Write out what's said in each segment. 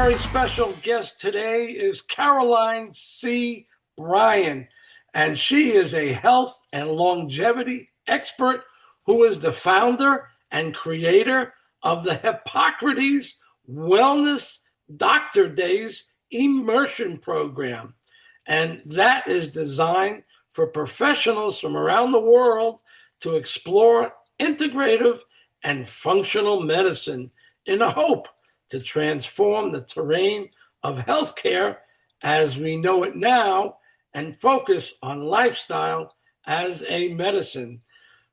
very special guest today is Caroline Bryan, and she is a health and longevity expert who is the founder and creator of the Hippocrates Wellness Doctor Days Immersion Program. And that is designed for professionals from around the world to explore integrative and functional medicine in a hope to transform the terrain of healthcare as we know it now and focus on lifestyle as a medicine.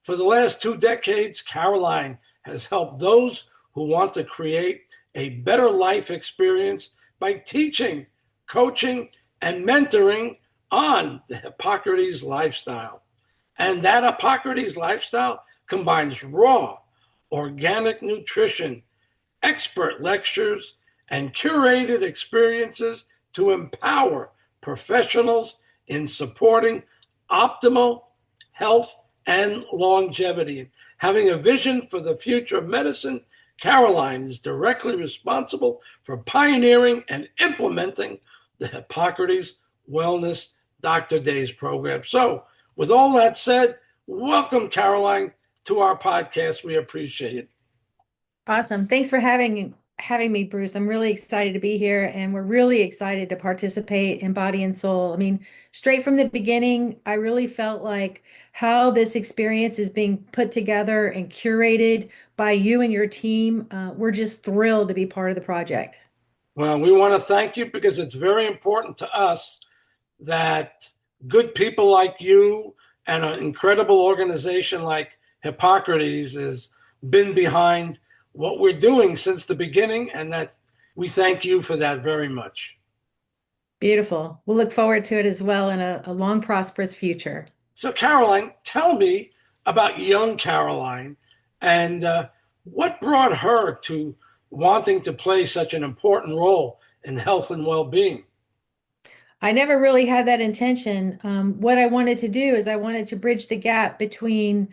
For the last 2 decades, Caroline has helped those who want to create a better life experience by teaching, coaching, and mentoring on the Hippocrates lifestyle. And that Hippocrates lifestyle combines raw, organic nutrition, expert lectures, and curated experiences to empower professionals in supporting optimal health and longevity. Having a vision for the future of medicine, Caroline is directly responsible for pioneering and implementing the Hippocrates Wellness Doctor Days program. So, with all that said, welcome, Caroline, to our podcast. We appreciate it. Awesome. Thanks for having me, Bruce. I'm really excited to be here, and we're really excited to participate in Body and Soul. I mean, straight from the beginning, I really felt like how this experience is being put together and curated by you and your team. We're just thrilled to be part of the project. Well, we want to thank you because it's very important to us that good people like you and an incredible organization like Hippocrates has been behind what we're doing since the beginning, and that we thank you for that very much. Beautiful. We'll look forward to it as well in a long, prosperous future. So, Caroline, tell me about young Caroline and what brought her to wanting to play such an important role in health and well-being. I never really had that intention. What I wanted to do is I wanted to bridge the gap between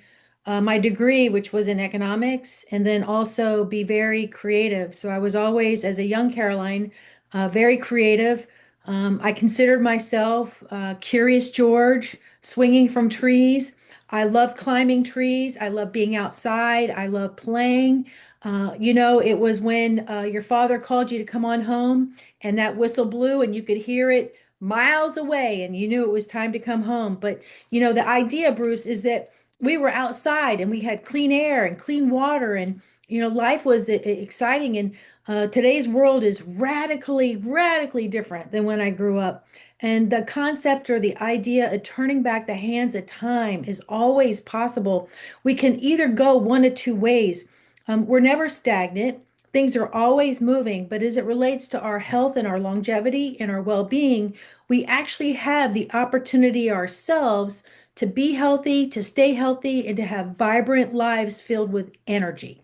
my degree, which was in economics, and then also be very creative. So I was always, as a young Caroline, very creative. I considered myself Curious George, swinging from trees. I love climbing trees. I love being outside. I love playing. It was when your father called you to come on home and that whistle blew and you could hear it miles away and you knew it was time to come home. But, the idea, Bruce, is that we were outside and we had clean air and clean water and, life was exciting. And today's world is radically, radically different than when I grew up. And the concept or the idea of turning back the hands of time is always possible. We can either go one of two ways. We're never stagnant. Things are always moving, but as it relates to our health and our longevity and our well-being, we actually have the opportunity ourselves to be healthy, to stay healthy, and to have vibrant lives filled with energy.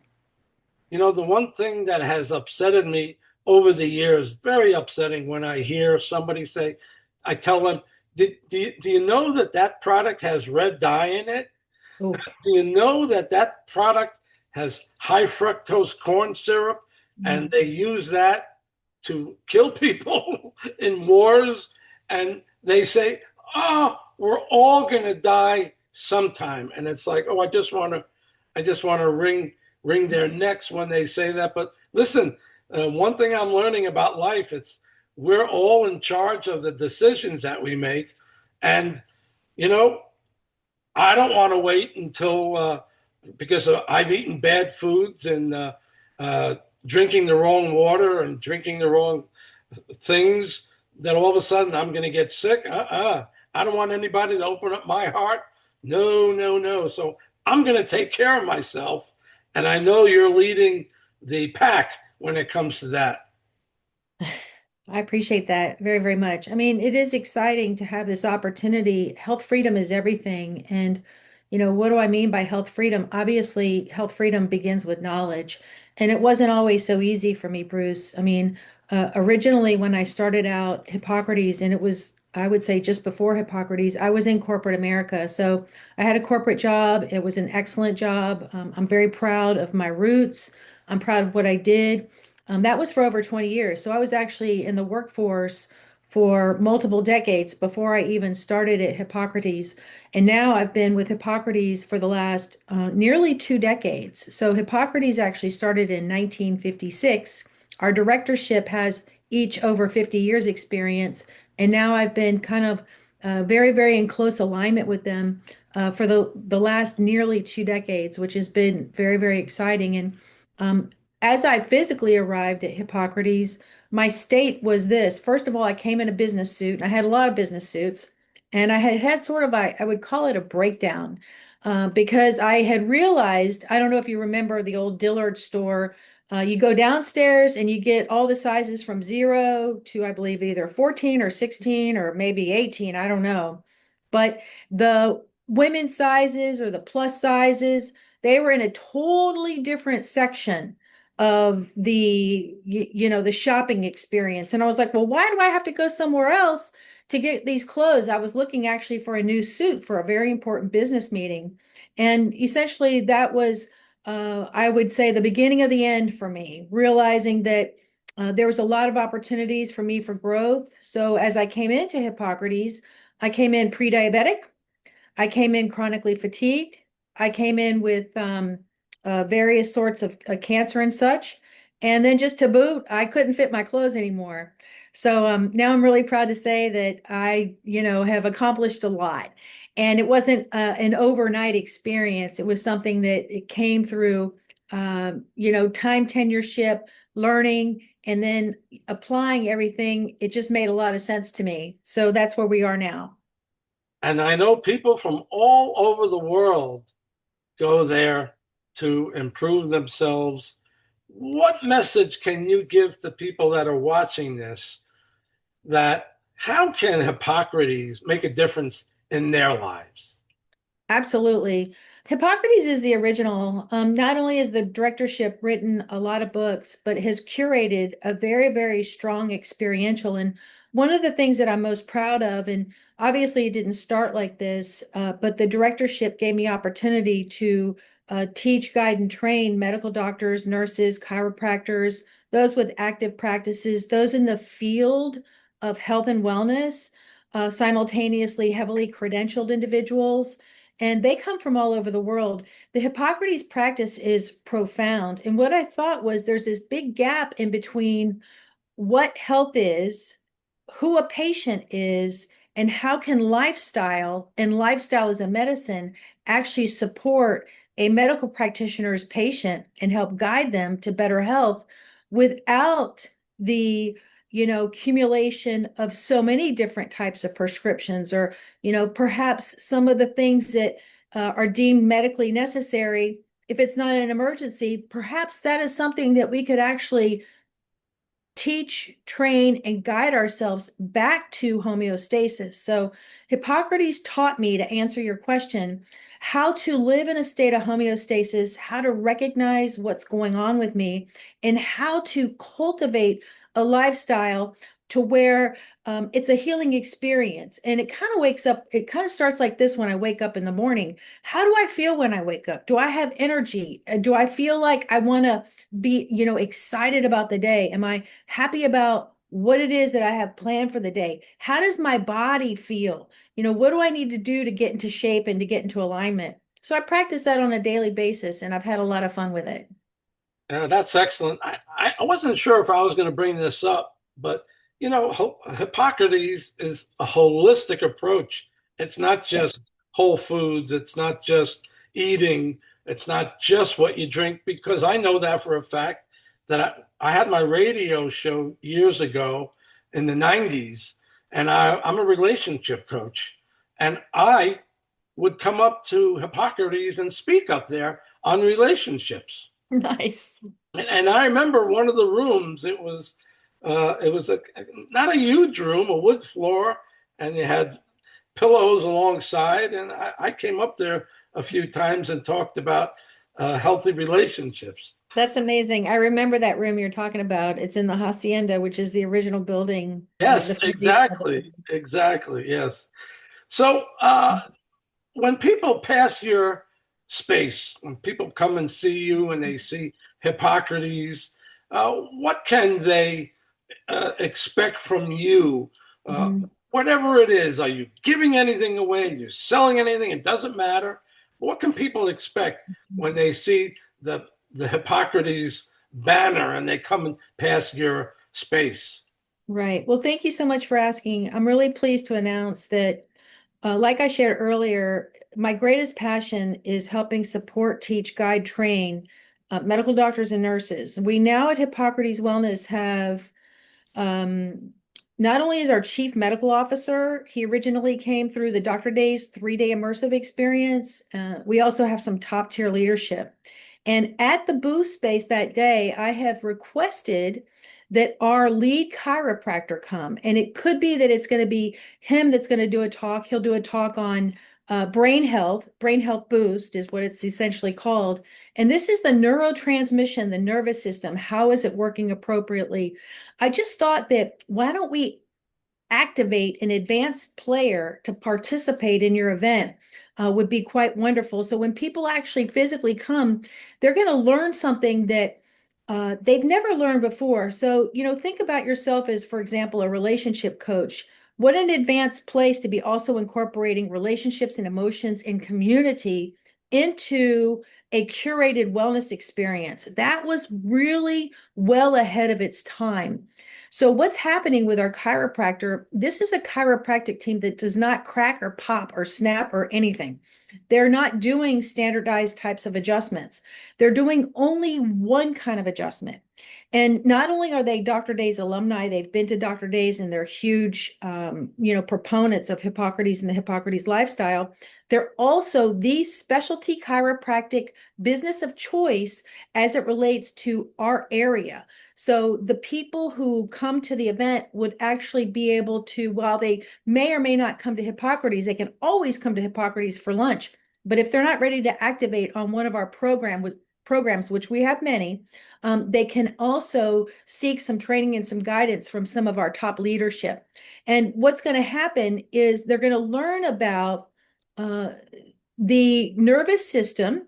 The one thing that has upsetted me over the years, very upsetting when I hear somebody say, I tell them, do you know that product has red dye in it? Oh. Do you know that product has high fructose corn syrup and they use that to kill people in wars? And they say, oh, we're all going to die sometime. And it's like, oh, I just want to wring their necks when they say that. But listen, one thing I'm learning about life, we're all in charge of the decisions that we make. And, I don't want to wait until, because I've eaten bad foods and drinking the wrong water and drinking the wrong things, that all of a sudden I'm going to get sick. I don't want anybody to open up my heart. No, no, no. So I'm going to take care of myself. And I know you're leading the pack when it comes to that. I appreciate that very, very much. I mean, it is exciting to have this opportunity. Health freedom is everything. And, what do I mean by health freedom? Obviously, health freedom begins with knowledge. And it wasn't always so easy for me, Bruce. I mean, originally when I started out Hippocrates, and it was, I would say just before Hippocrates, I was in corporate America. So I had a corporate job. It was an excellent job. I'm very proud of my roots. I'm proud of what I did. That was for over 20 years. So I was actually in the workforce for multiple decades before I even started at Hippocrates. And now I've been with Hippocrates for the last nearly 2 decades. So Hippocrates actually started in 1956. Our directorship has each over 50 years experience. And now I've been kind of very, very in close alignment with them for the last nearly 2 decades, which has been very, very exciting. And um, as I physically arrived at Hippocrates, my state was this. First of all, I came in a business suit, and I had a lot of business suits, and I had had sort of I would call it a breakdown because I had realized, I don't know if you remember the old Dillard store. You go downstairs and you get all the sizes from 0 to, I believe, either 14 or 16 or maybe 18. I don't know. But the women's sizes or the plus sizes, they were in a totally different section of the shopping experience. And I was like, well, why do I have to go somewhere else to get these clothes? I was looking actually for a new suit for a very important business meeting. And essentially that was I would say the beginning of the end for me, realizing that there was a lot of opportunities for me for growth. So as I came into Hippocrates, I came in pre-diabetic. I came in chronically fatigued. I came in with various sorts of cancer and such. And then just to boot, I couldn't fit my clothes anymore. So now I'm really proud to say that I have accomplished a lot. And it wasn't an overnight experience. It was something that it came through, time tenureship, learning, and then applying everything. It just made a lot of sense to me. So that's where we are now. And I know people from all over the world go there to improve themselves. What message can you give to people that are watching this, that how can Hippocrates make a difference in their lives? Absolutely. Hippocrates is the original. Not only has the directorship written a lot of books, but has curated a very, very strong experiential. And one of the things that I'm most proud of, and obviously it didn't start like this, but the directorship gave me opportunity to teach, guide, and train medical doctors, nurses, chiropractors, those with active practices, those in the field of health and wellness, simultaneously heavily credentialed individuals, and they come from all over the world. The Hippocrates practice is profound. And what I thought was there's this big gap in between what health is, who a patient is, and how can lifestyle and lifestyle as a medicine actually support a medical practitioner's patient and help guide them to better health without the accumulation of so many different types of prescriptions, or perhaps some of the things that are deemed medically necessary. If it's not an emergency, perhaps that is something that we could actually teach, train, and guide ourselves back to homeostasis. So Hippocrates taught me, to answer your question, how to live in a state of homeostasis, how to recognize what's going on with me, and how to cultivate a lifestyle to where it's a healing experience. And it kind of starts like this when I wake up in the morning. How do I feel when I wake up? Do I have energy? Do I feel like I want to be, excited about the day? Am I happy about what it is that I have planned for the day? How does my body feel? What do I need to do to get into shape and to get into alignment? So I practice that on a daily basis, and I've had a lot of fun with it. That's excellent. I wasn't sure if I was going to bring this up, but Hippocrates is a holistic approach. It's not just whole foods, it's not just eating, it's not just what you drink, because I know that for a fact that I had my radio show years ago in the 90s, and I'm a relationship coach. And I would come up to Hippocrates and speak up there on relationships. Nice. And I remember one of the rooms. It was not a huge room, a wood floor, and you had pillows alongside. And I came up there a few times and talked about healthy relationships. That's amazing. I remember that room you're talking about. It's in the Hacienda, which is the original building, the Yes, foundation of the exactly, building. exactly. Yes. So when people pass your space, when people come and see you and they see Hippocrates, what can they expect from you? Uh, Mhm. Whatever it is, are you giving anything away? Are you selling anything? It doesn't matter. What can people expect when they see the Hippocrates banner and they come past your space? Right. Well, thank you so much for asking. I'm really pleased to announce that, like I shared earlier, my greatest passion is helping support, teach, guide, train medical doctors and nurses. We now at Hippocrates Wellness have um, not only is our chief medical officer, he originally came through the Dr. Days 3-day immersive experience. We also have some top tier leadership. And at the booth space that day, I have requested that our lead chiropractor come. And it could be that it's going to be him that's going to do a talk. He'll do a talk on brain health boost is what it's essentially called. And this is the neurotransmission, the nervous system. How is it working appropriately? I just thought that why don't we activate an advanced player to participate in your event would be quite wonderful. So when people actually physically come, they're going to learn something that they've never learned before. So, think about yourself as, for example, a relationship coach. What an advanced place to be also incorporating relationships and emotions and community into a curated wellness experience. That was really well ahead of its time. So what's happening with our chiropractor? This is a chiropractic team that does not crack or pop or snap or anything. They're not doing standardized types of adjustments. They're doing only one kind of adjustment. And not only are they Dr. Day's alumni, they've been to Dr. Day's and they're huge, proponents of Hippocrates and the Hippocrates lifestyle. They're also the specialty chiropractic business of choice as it relates to our area. So the people who come to the event would actually be able to, while they may or may not come to Hippocrates, they can always come to Hippocrates for lunch. But if they're not ready to activate on one of our programs, which we have many, they can also seek some training and some guidance from some of our top leadership. And what's going to happen is they're going to learn about uh, the nervous system,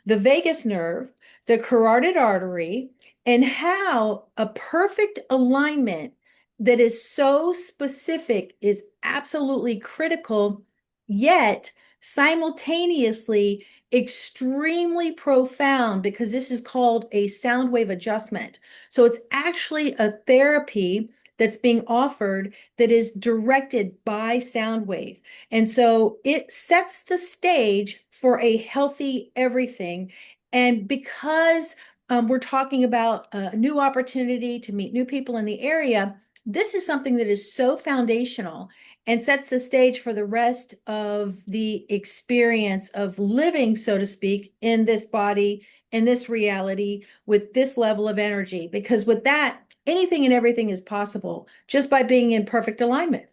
the vagus nerve, the carotid artery, and how a perfect alignment that is so specific is absolutely critical, yet simultaneously extremely profound because this is called a sound wave adjustment. So it's actually a therapy that's being offered that is directed by sound wave. And so it sets the stage for a healthy everything. And because we're talking about a new opportunity to meet new people in the area, this is something that is so foundational and sets the stage for the rest of the experience of living, so to speak, in this body, in this reality, with this level of energy. Because with that, anything and everything is possible just by being in perfect alignment.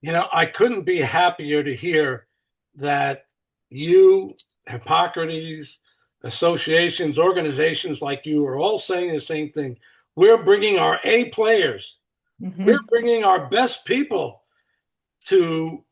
I couldn't be happier to hear that you, Hippocrates, associations, organizations like you are all saying the same thing. We're bringing our A players, we're Mhm. bringing our best people to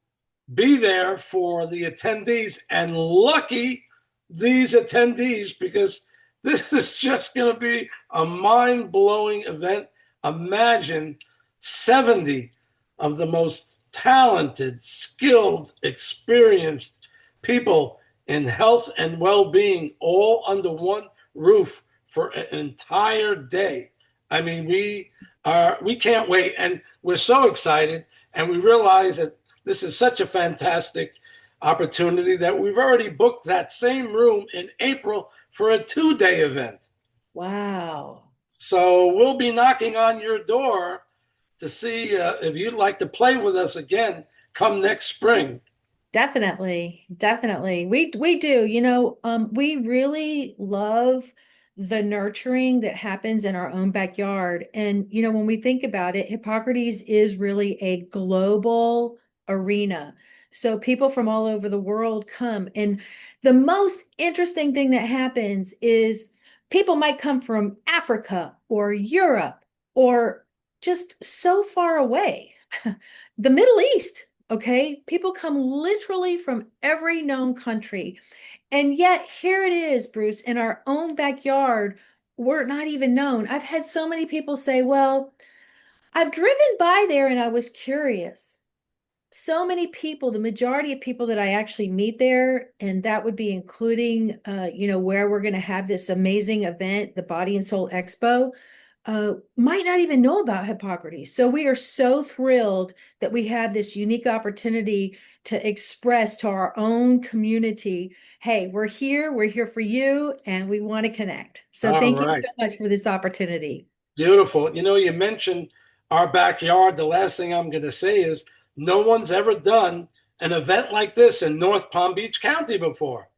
be there for the attendees, and lucky these attendees because this is just going to be a mind blowing event. Imagine 70 of the most talented, skilled, experienced people in health and well being all under one roof for an entire day. I mean, we can't wait, and we're so excited, and we realize that this is such a fantastic opportunity that we've already booked that same room in April for a 2-day event. Wow. So we'll be knocking on your door to see if you'd like to play with us again come next spring. Definitely, definitely. We do. We really love the nurturing that happens in our own backyard. And when we think about it, Hippocrates is really a global arena. So people from all over the world come. And the most interesting thing that happens is people might come from Africa or Europe or just so far away. The Middle East. Okay. People come literally from every known country. And yet, here it is, Bruce, in our own backyard. were not even known. I've had so many people say, well, I've driven by there and I was curious. So many people, the majority of people that I actually meet there, and that would be including, where we're going to have this amazing event, the Body and Soul Expo, might not even know about Hippocrates. So we are so thrilled that we have this unique opportunity to express to our own community, hey, we're here for you, and we want to connect. So All thank you right. so much for this opportunity. Beautiful. You mentioned our backyard. The last thing I'm going to say is no one's ever done an event like this in North Palm Beach County before.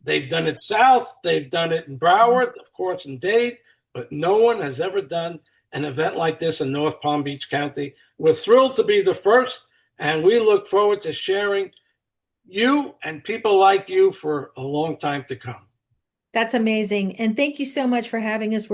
They've done it south, they've done it in Broward, of course, in Dade, but no one has ever done an event like this in North Palm Beach County. We're thrilled to be the first, and we look forward to sharing you and people like you for a long time to come. That's amazing. And thank you so much for having us.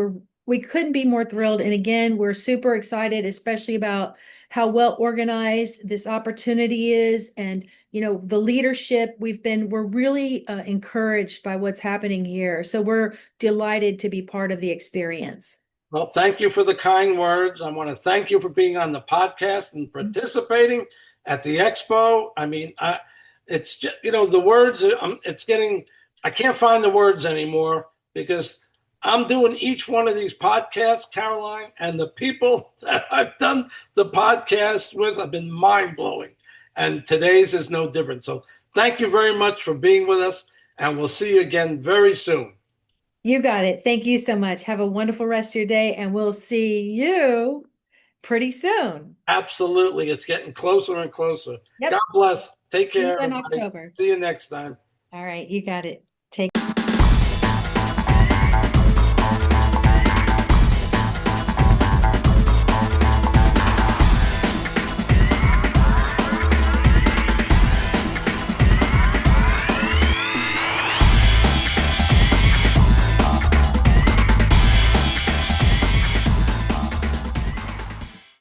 We couldn't be more thrilled. And again, we're super excited, especially about how well organized this opportunity is and, the leadership we're really encouraged by what's happening here. So we're delighted to be part of the experience. Well, thank you for the kind words. I want to thank you for being on the podcast and participating at the expo. I mean, it's just, the words, I can't find the words anymore because I'm doing each one of these podcasts, Caroline, and the people that I've done the podcast with have been mind blowing. And today's is no different. So thank you very much for being with us, and we'll see you again very soon. You got it. Thank you so much. Have a wonderful rest of your day, and we'll see you pretty soon. Absolutely. It's getting closer and closer. God Yep. bless. Take See care, you in everybody. October. See you next time. All right. You got it. Take